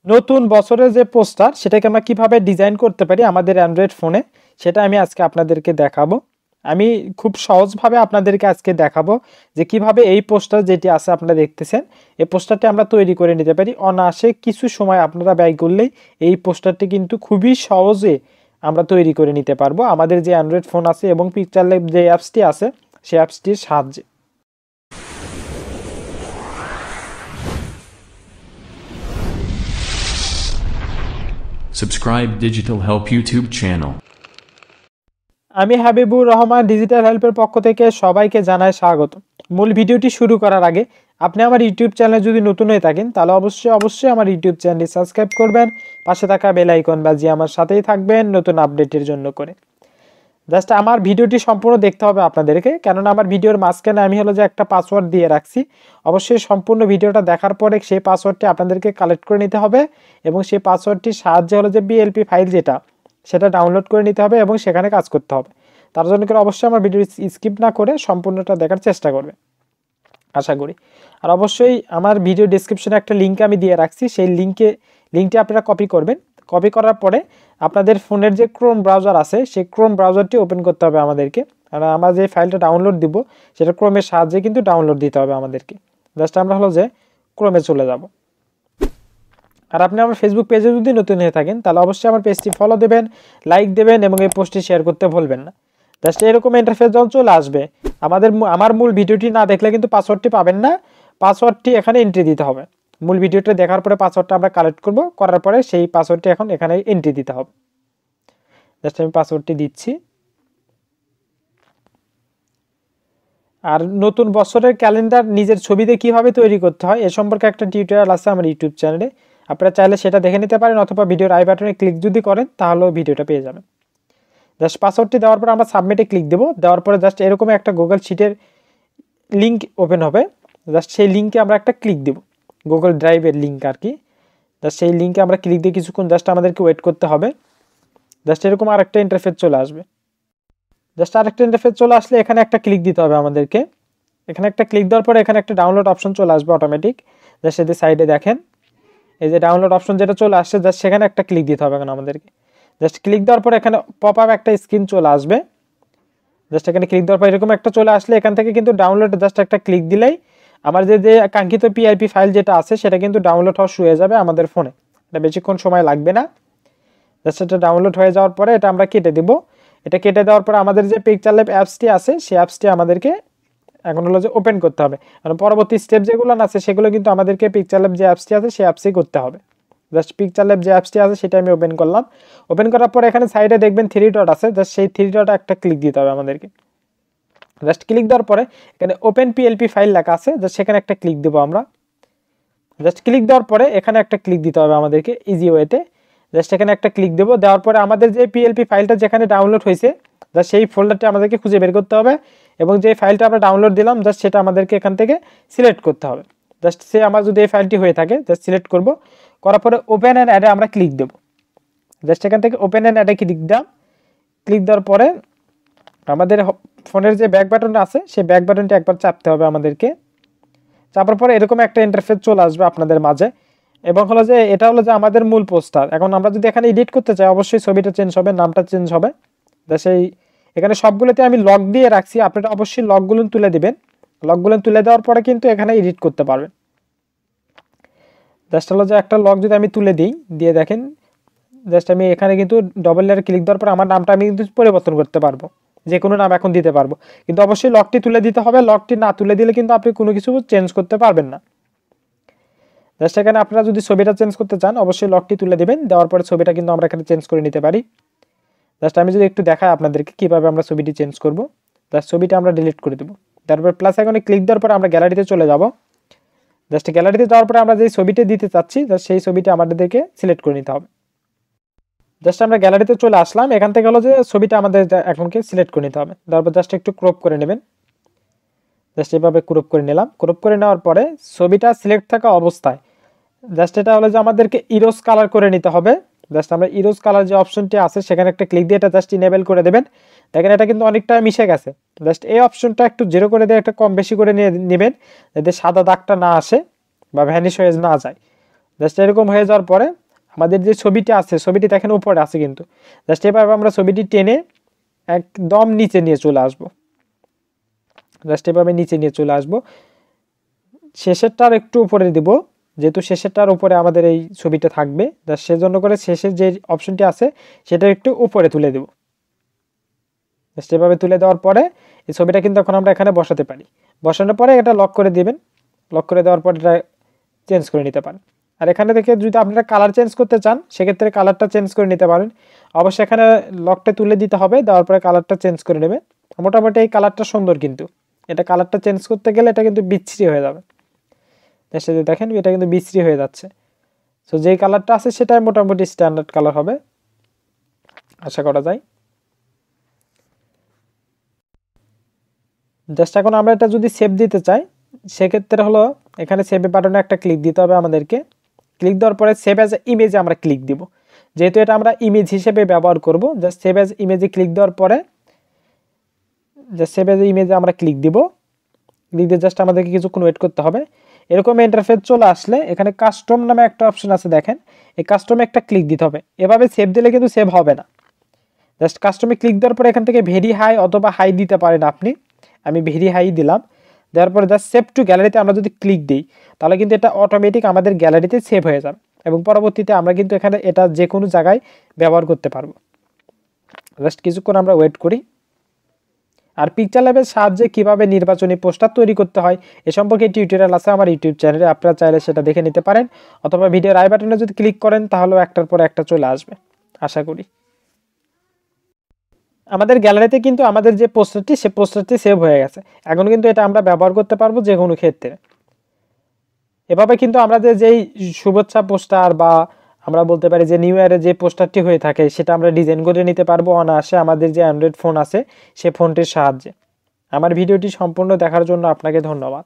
নতুন বছরের যে পোস্টার সেটাকে আমরা কিভাবে ডিজাইন করতে পারি আমাদের অ্যান্ড্রয়েড ফোনে সেটা আমি আজকে আপনাদেরকে দেখাবো। আমি খুব সহজভাবে আপনাদেরকে আজকে দেখাবো যে কিভাবে এই পোস্টার যেটি আছে আপনারা দেখতেছেন এই পোস্টারটি আমরা তৈরি করে নিতে পারি অনায়াসে কিছু সময় আপনারা ব্যয় করলেই এই পোস্টারটি কিন্তু খুবই সহজে আমরা তৈরি করে নিতে পারবো আমাদের যে অ্যান্ড্রয়েড ফোন আছে এবং পিকচারল্যাব যে অ্যাপসটি আছে সেই অ্যাপসটির সাহায্যে। Subscribe Digital Help YouTube channel. আমি হাবিবুর রহমান ডিজিটাল হেল্পের পক্ষ থেকে সবাইকে জানাই স্বাগত। মূল ভিডিওটি শুরু করার আগে আপনি আমার ইউটিউব চ্যানেলে যদি নতুন হয়ে থাকেন তাহলে অবশ্যই আমার ইউটিউব চ্যানেলটি সাবস্ক্রাইব করবেন, পাশে থাকা বেল আইকন বাজিয়ে আমার সাথেই থাকবেন নতুন আপডেটের জন্য করে। জাস্ট আমার ভিডিওটি সম্পূর্ণ দেখতে হবে আপনাদেরকে, কেননা আমার ভিডিওর মাঝখানে আমি যে একটা পাসওয়ার্ড দিয়ে রাখছি। অবশ্যই সম্পূর্ণ ভিডিওটা দেখার পরে সেই পাসওয়ার্ডটি আপনাদেরকে কালেক্ট করে নিতে হবে এবং সেই পাসওয়ার্ডটির সাহায্যে যে বিএলপি ফাইল সেটা ডাউনলোড করে নিতে হবে এবং সেখানে কাজ করতে হবে। তার জন্য করে অবশ্যই আমার ভিডিও স্কিপ না করে সম্পূর্ণটা দেখার চেষ্টা করবে আশা করি। আর অবশ্যই আমার ভিডিও ডেসক্রিপশনে একটা লিঙ্ক আমি দিয়ে রাখছি, সেই লিঙ্কটি আপনারা কপি করবেন। কপি করার পরে আপনাদের ফোনের যে ক্রোম ব্রাউজার আছে সেই ক্রোম ব্রাউজারটি ওপেন করতে হবে আমাদেরকে। কারণ আমরা যে ফাইলটা ডাউনলোড দিব সেটা ক্রোমের সাহায্যে কিন্তু ডাউনলোড দিতে হবে আমাদেরকে। জাস্ট আমরা যে ক্রোমে চলে যাব। আর আপনি আমার ফেসবুক পেজে যদি নতুন হয়ে থাকেন তাহলে অবশ্যই আমার পেজটি ফলো দেবেন, লাইক দেবেন এবং এই পোস্টটি শেয়ার করতে ভুলবেন না। জাস্ট এরকম ইন্টারফেস যখন চলে আসবে আমার মূল ভিডিওটি না দেখলে কিন্তু পাসওয়ার্ডটি পাবেন না। পাসওয়ার্ডটি এখানে এন্ট্রি দিতে হবে। মূল ভিডিওটা দেখার পরে পাসওয়ার্ডটা আমরা কালেক্ট করব, করার পরে সেই পাসওয়ার্ডটি এখন এখানে এন্ট্রি দিতে হবে। জাস্ট আমি পাসওয়ার্ডটি দিচ্ছি। আর নতুন বছরের ক্যালেন্ডার নিজের ছবিতে কিভাবে তৈরি করতে হয় এ সম্পর্কে একটা টিউটোরিয়াল আছে আমার ইউটিউব চ্যানেলে, আপনারা চাইলে সেটা দেখে নিতে পারেন অথবা ভিডিওর আই বাটনে ক্লিক যদি করেন তাহলেও ভিডিওটা পেয়ে যাবেন। জাস্ট পাসওয়ার্ডটি দেওয়ার পর আমরা সাবমিটে ক্লিক দেবো। দেওয়ার পরে জাস্ট এরকম একটা গুগল শিটের লিঙ্ক ওপেন হবে। জাস্ট সেই লিঙ্কে আমরা একটা ক্লিক দেবো, গুগল ড্রাইভের লিঙ্ক আর কি। জাস্ট সেই লিঙ্কে আমরা ক্লিক দিয়ে কিছুক্ষণ জাস্ট আমাদেরকে ওয়েট করতে হবে। জাস্ট এরকম আরেকটা ইন্টারফেস চলে আসবে। জাস্ট আরেকটা ইন্টারফেস চলে আসলে এখানে একটা ক্লিক দিতে হবে আমাদেরকে। এখানে একটা ক্লিক দেওয়ার পরে এখানে একটা ডাউনলোড অপশন চলে আসবে অটোমেটিক। জাস্ট এদের সাইডে দেখেন এই যে ডাউনলোড অপশন যেটা চলে আসছে, জাস্ট সেখানে একটা ক্লিক দিতে হবে এখন আমাদেরকে। জাস্ট ক্লিক দেওয়ার পর এখানে পপ আপ একটা স্ক্রিন চলে আসবে। জাস্ট এখানে ক্লিক দেওয়ার পর এরকম একটা চলে আসলে এখান থেকে কিন্তু ডাউনলোড জাস্ট একটা ক্লিক দিলেই আমার যে কাঙ্ক্ষিত পিআইপি ফাইল যেটা আছে সেটা কিন্তু ডাউনলোড হওয়া শুরু হয়ে যাবে আমাদের ফোনে। এটা বেশিক্ষণ সময় লাগবে না। জাস্ট এটা ডাউনলোড হয়ে যাওয়ার পরে এটা আমরা কেটে দেব। এটা কেটে দেওয়ার পরে আমাদের যে পিকচারল্যাব অ্যাপসটি আছে সেই অ্যাপসটি আমাদেরকে এখন যে ওপেন করতে হবে। কারণ পরবর্তী স্টেপ যেগুলো আছে সেগুলো কিন্তু আমাদেরকে পিকচারল্যাব যে অ্যাপসটি আছে সেই অ্যাপসেই করতে হবে। জাস্ট পিকচারল্যাব যে অ্যাপসটি আছে সেটা আমি ওপেন করলাম। ওপেন করার পর এখানে সাইডে দেখবেন 3 ডট আছে, জাস্ট সেই 3 ডট একটা ক্লিক দিতে হবে আমাদেরকে। জাস্ট ক্লিক দেওয়ার পরে এখানে ওপেন পিএলপি ফাইল লেখা আছে, জাস্ট সেখানে একটা ক্লিক দেবো আমরা। জাস্ট ক্লিক দেওয়ার পরে এখানে একটা ক্লিক দিতে হবে আমাদেরকে ইজি ওয়েতে। জাস্ট এখানে একটা ক্লিক দেবো। দেওয়ার পরে আমাদের যে পিএলপি ফাইলটা যেখানে ডাউনলোড হয়েছে জাস্ট সেই ফোল্ডারটি আমাদেরকে খুঁজে বের করতে হবে এবং যে ফাইলটা আমরা ডাউনলোড দিলাম জাস্ট সেটা আমাদেরকে এখান থেকে সিলেক্ট করতে হবে। জাস্ট আমার যদি এই ফাইলটি হয়ে থাকে জাস্ট সিলেক্ট করব, করার পরে ওপেন অ্যান্ড অ্যাডে আমরা ক্লিক দেবো। জাস্ট এখান থেকে ওপেন অ্যান্ড অ্যাডে ক্লিক দিলাম। ক্লিক দেওয়ার পরে আমাদের ফোনের যে ব্যাক বাটন আছে সেই ব্যাক বাটনটি একবার চাপতে হবে আমাদেরকে। চাপার পরে এরকম একটা ইন্টারফেস চলে আসবে আপনাদের মাঝে এবং যে এটা যে আমাদের মূল পোস্টার। এখন আমরা যদি এখানে এডিট করতে চাই অবশ্যই ছবিটা চেঞ্জ হবে, নামটা চেঞ্জ হবে। সেই এখানে সবগুলোতে আমি লক দিয়ে রাখছি, আপনারা অবশ্যই লকগুলো তুলে দিবেন। লকগুলো তুলে দেওয়ার পরে কিন্তু এখানে এডিট করতে পারবেন। জাস্ট যে একটা লক যদি আমি তুলে দিই, দিয়ে দেখেন জাস্ট আমি এখানে কিন্তু ডবল লেয়ার ক্লিক দেওয়ার পর আমার নামটা আমি কিন্তু পরিবর্তন করতে পারবো, যে কোনো নাম এখন দিতে পারবো। কিন্তু অবশ্যই লকটি তুলে দিতে হবে, লকটি না তুলে দিলে কিন্তু আপনি কোনো কিছু চেঞ্জ করতে পারবেন না। জাস্ট এখানে আপনারা যদি ছবিটা চেঞ্জ করতে চান অবশ্যই লকটি তুলে দিবেন। দেওয়ার পরে ছবিটা কিন্তু আমরা এখানে চেঞ্জ করে নিতে পারি। জাস্ট আমি যদি একটু দেখাই আপনাদেরকে কীভাবে আমরা ছবিটি চেঞ্জ করব। জাস্ট ছবিটা আমরা ডিলিট করে দেবো। তারপর প্লাস আইকনে ক্লিক দেওয়ার পরে আমরা গ্যালারিতে চলে যাব। জাস্ট গ্যালারিতে যাওয়ার পরে আমরা যে ছবিটা দিতে চাচ্ছি জাস্ট সেই ছবিটা আমাদেরকে সিলেক্ট করে নিতে হবে। জাস্ট আমরা গ্যালারিতে চলে আসলাম। এখান থেকে যে ছবিটা আমাদের এখনকে সিলেক্ট করে নিতে হবে। তারপর জাস্ট একটু ক্রপ করে নেবেন। জাস্ট এভাবে ক্রপ করে নিলাম। ক্রপ করে নেওয়ার পরে ছবিটা সিলেক্ট থাকা অবস্থায় জাস্ট এটা যে আমাদেরকে ইরোজ কালার করে নিতে হবে। জাস্ট আমরা ইরোজ কালার যে অপশনটি আছে সেখানে একটা ক্লিক দিয়ে এটা জাস্ট ইনেবল করে দেবেন। দেখেন এটা কিন্তু অনেকটা মিশে গেছে। জাস্ট এই অপশনটা একটু জিরো করে দিয়ে একটা কম বেশি করে নিয়ে নেবেন যাতে সাদা দাগটা না আসে বা ভ্যানিশ হয়ে না যায়। জাস্ট এরকম হয়ে যাওয়ার পরে আমাদের যে ছবিটি আছে, ছবিটি দেখেন উপরে আছে কিন্তু, জাস্ট এভাবে আমরা ছবিটি টেনে একদম নিচে নিয়ে চলে আসবো। জাস্ট এভাবে নিচে নিয়ে চলে আসবো, শেষেরটার একটু উপরে দিব, যেহেতু শেষেরটার উপরে আমাদের এই ছবিটা থাকবে, জাস্ট সেজন্য করে শেষের যে অপশনটি আছে সেটা একটু উপরে তুলে দেব। জাস্ট এভাবে তুলে দেওয়ার পরে এই ছবিটা কিন্তু এখন আমরা এখানে বসাতে পারি। বসানোর পরে এটা লক করে দিবেন, লক করে দেওয়ার পর এটা চেঞ্জ করে নিতে পারেন। আর এখানে থেকে যদি আপনারা কালার চেঞ্জ করতে চান সেক্ষেত্রে কালারটা চেঞ্জ করে নিতে পারেন। অবশ্যই এখানে লকটা তুলে দিতে হবে, দেওয়ার পরে কালারটা চেঞ্জ করে নেবে। মোটামুটি এই কালারটা সুন্দর, কিন্তু এটা কালারটা চেঞ্জ করতে গেলে এটা কিন্তু বিচ্ছিরি হয়ে যাবে। দেখেন এটা কিন্তু বিশ্রী হয়ে যাচ্ছে। সো যেই কালারটা আছে সেটাই মোটামুটি স্ট্যান্ডার্ড কালার হবে আশা করা যায়। জাস্ট এখন আমরা এটা যদি সেভ দিতে চাই সেক্ষেত্রে হলো এখানে সেভ বাটনে একটা ক্লিক দিতে হবে আমাদেরকে। ক্লিক দেওয়ার পরে সেভ অ্যাজ ইমেজে আমরা ক্লিক দিব, যেহেতু এটা আমরা ইমেজ হিসেবে ব্যবহার করব। জাস্ট সেভ অ্যাজ ইমেজে ক্লিক দেওয়ার পরে জাস্ট সেভ অ্যাজ ইমেজে আমরা ক্লিক দিব। ক্লিক দিয়ে জাস্ট আমাদেরকে কিছুক্ষণ ওয়েট করতে হবে। এরকম ইন্টারফেস চলে আসলে এখানে কাস্টম নামে একটা অপশন আছে দেখেন, এই কাস্টমে একটা ক্লিক দিতে হবে। এভাবে সেভ দিলে কিন্তু সেভ হবে না। জাস্ট কাস্টমে ক্লিক দেওয়ার পরে এখান থেকে ভেরি হাই অথবা হাই দিতে পারেন আপনি, আমি ভেরি হাই দিলাম। দেওয়ার পরে জাস্ট সেভ টু গ্যালারিতে আমরা যদি ক্লিক দিই তাহলে কিন্তু এটা অটোমেটিক আমাদের গ্যালারিতে সেভ হয়ে যাবে এবং পরবর্তীতে আমরা কিন্তু এখানে এটা যে কোনো জায়গায় ব্যবহার করতে পারবো। জাস্ট কিছুক্ষণ আমরা ওয়েট করি। আর পিকচারল্যাবের সাহায্যে কিভাবে নির্বাচনী পোস্টার তৈরি করতে হয় এ সম্পর্কে টিউটোরিয়াল আছে আমার ইউটিউব চ্যানেলে, আপনারা চাইলে সেটা দেখে নিতে পারেন, অথবা ভিডিওর আই বাটনে যদি ক্লিক করেন তাহলেও একটার পর একটা চলে আসবে আশা করি। আমাদের গ্যালারিতে কিন্তু আমাদের যে পোস্টারটি সে পোস্টারটি সেভ হয়ে গেছে। এখন কিন্তু এটা আমরা ব্যবহার করতে পারবো যে কোনো ক্ষেত্রে। এভাবে কিন্তু আমাদের যেই শুভেচ্ছা পোস্টার বা আমরা বলতে পারি যে নিউ ইয়ারে যে পোস্টারটি হয়ে থাকে সেটা আমরা ডিজাইন করে নিতে পারবো অনায়াসে আমাদের যে অ্যান্ড্রয়েড ফোন আছে সে ফোনটির সাহায্যে। আমার ভিডিওটি সম্পূর্ণ দেখার জন্য আপনাকে ধন্যবাদ।